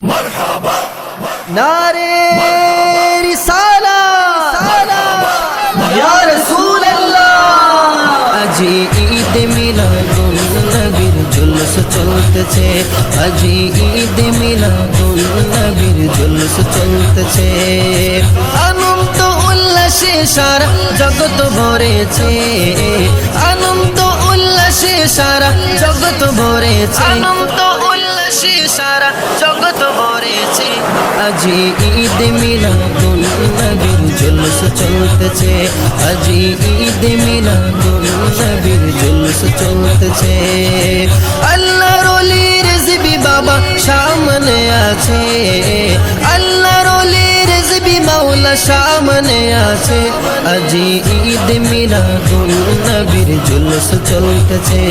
মারহাবা নারে রিসালাত ইয়া রাসূলুল্লাহ। আজি ঈদ মিলাদুন নবীর জুলুস চলতেছে, আজি ঈদ মিলাদুন নবীর জুলুস চলতেছে। আনন্দ উল্লাসে সারা জগৎ ভরেছে, আনন্দ উল্লাসে সারা জগৎ ভরেছে, আনন্দ উল্লাসে সারা জগৎ ভরেছে। আজি ঈদ মিলাদুন নবীর জুলুস চলতেছে, আজি ঈদ মিলাদুন নবীর জুলুস চলতেছে। আল্লাহর ওলি রেজবি বাবা সামনে আছে, আল্লাহর ওলি রেজবি মাওলা সামনে আছে। আজি ঈদ মিলাদুন নবীর জুলুস চলতেছে,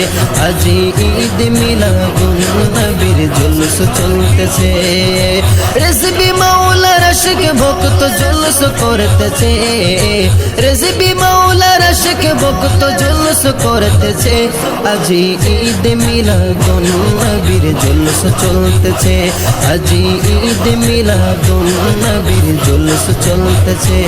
আজি ঈদ মিলাদুন নবীর জুলুস চলতেছে। রেজবি মাওলার আশিক ভক্ত জুলুস করতেছে, রেজবি মাওলার আশিক ভক্ত জুলুস করতেছে। আজি ঈদ মিলাদুন নবীর জুলুস চলতেছে, আজি ঈদ মিলাদুন নবীর জুলুস চলতেছে।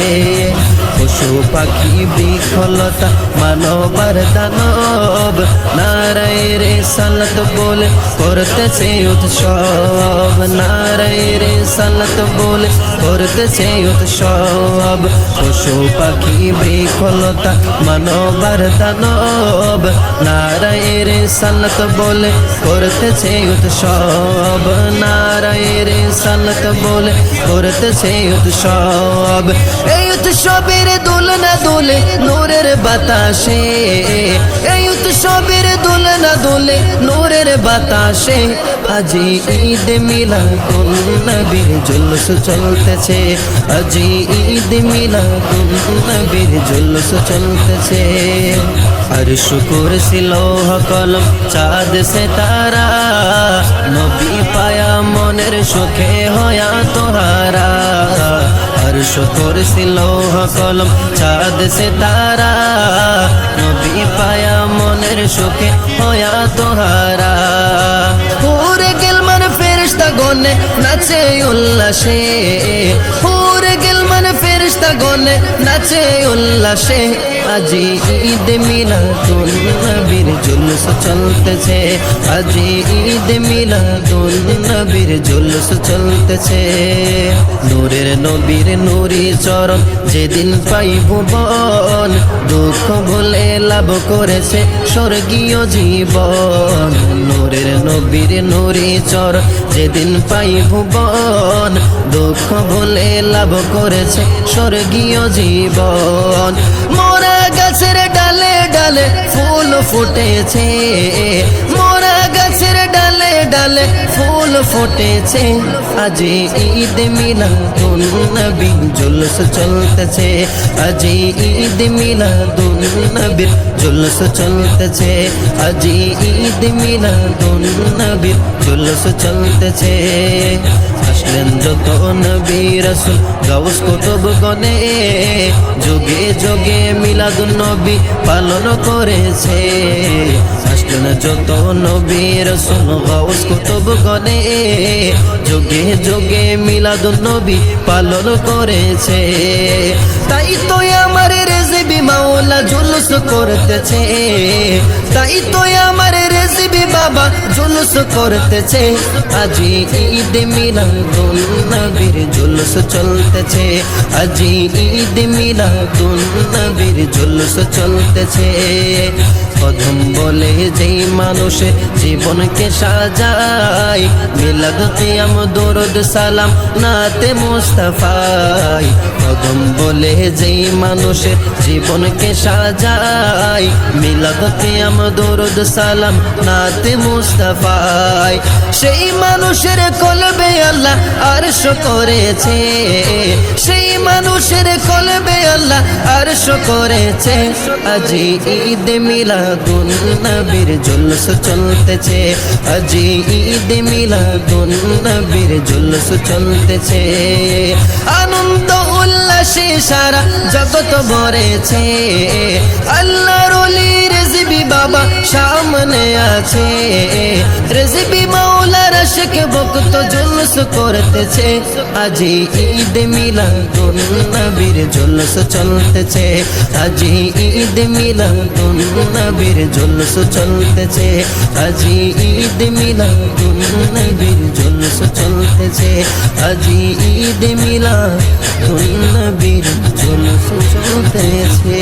পশু পাখি বৃক্ষলতা মানবার দানব নারায়ে রিসালাত বলে করতেছে উৎসব, নারায়ে রিসালাত বলে করতেছে উৎসব। পশু পাখি বৃক্ষলতা মানবার দানব নারায়ে রিসালাত বলে করতেছে উৎসব, নারায়ে রিসালাত বলে করতেছে উৎসব। এই উৎসবের দোলনা দোলে নূরের বাতাসে, এই উৎসবের দোলনা দোলে নূরের বাতাসে। আজি ঈদ মিলাদুন নবীর জুলুস চলতেছে, আজি ঈদ মিলাদুন নবীর জুলুস চলতেছে। আরশ কুরসি লৌহ কলম চাঁদ সিতারা নবী পায়া মনের সুখে হয়া তোহারা। আরশ কুরসি লৌহ কলম চাঁদ সিতারা নবী পায়া মনের সুখে হয়া তোহারা। উড়ে গেল মানে ফেরেশতা গনে নাচে উল্লাসে, উড়ে গেল মানে ফেরেশতা গনে নাচে উল্লাসে। আজি ঈদ মিলাদুন নবীর জুলুস চলতেছে, আজি ঈদ মিলাদুন নবীর জুলুস চলতেছে। নূরের নবীর নূরি চরণ যেদিন পাই ভুবন, দুঃখ ভুলে লাভ করেছে স্বর্গীয় জীবন। নূরের নবীর নূরি চরণ যেদিন পাই ভুবন, দুঃখ ভুলে লাভ করেছে স্বর্গীয় জীবন। মোরা গাছের ডালে ডালে ফুল ফুটেছে, মোরা গাছের ডালে ডালে ফুল ফুটেছে। আজি ঈদ মিলাদুন নবীর জুলুস চলতেছে, আজি ঈদ মিলাদুন নবীর জুলুস চলতেছে, আজি ঈদ মিলাদুন নবীর জুলুস চলতেছে। আসলেন যত নবী রাসূল গাউস কুতুব গনে, যুগে যুগে মিলাদুন নবী পালন করেছে। আসলেন যত নবী রাসূল গাউস কুতুব গনে, যুগে যুগে মিলাদুন নবী পালন করেছে। তাই তো আমার রেজবি মাওলা জুলুস করতেছে, তাই তো আমার রেজবি বাবা জুলুস করতেছে। আজি ঈদ মিলাদুন নবীর জুলুস চলতেছে, আজি ঈদ মিলাদুন নবীর জুলুস চলতেছে। কদম বলে যেই মানুষে জীবনকে সাজায়, মিলাদ কিয়াম দরুদ সালাম নাতে মুস্তাফায়। কদম বলে যেই মানুষের জীবনকে সাজায়, মিলাদ কিয়াম দরুদ সালাম নাতে মুস্তাফায়। সেই মানুষের কলবে আল্লাহ আরশ করেছে, সেই মানুষের কলবে আল্লাহ আরশ করেছে। আজি ঈদ মিলাদুন নবীর জুলুস চলতেছে, আজি ঈদ মিলাদুন নবীর জুলুস চলতেছে। আনন্দ উল্লাসে সারা জগৎ ভরেছে, আল্লাহর ওলি রেজবি বাবা সামনে আছে, রেজবি মাওলার আশিক ভক্ত জুলুস করতেছে, আজি ঈদ মিলাদুন নবীর জুলুস চলতেছে, আজি ঈদ মিলাদুন নবীর জুলুস চলতেছে, আজি ঈদ মিলাদুন নবীর জুলুস চলতেছে, আজি ঈদ মিলাদুন নবীর জুলুস চলতেছে।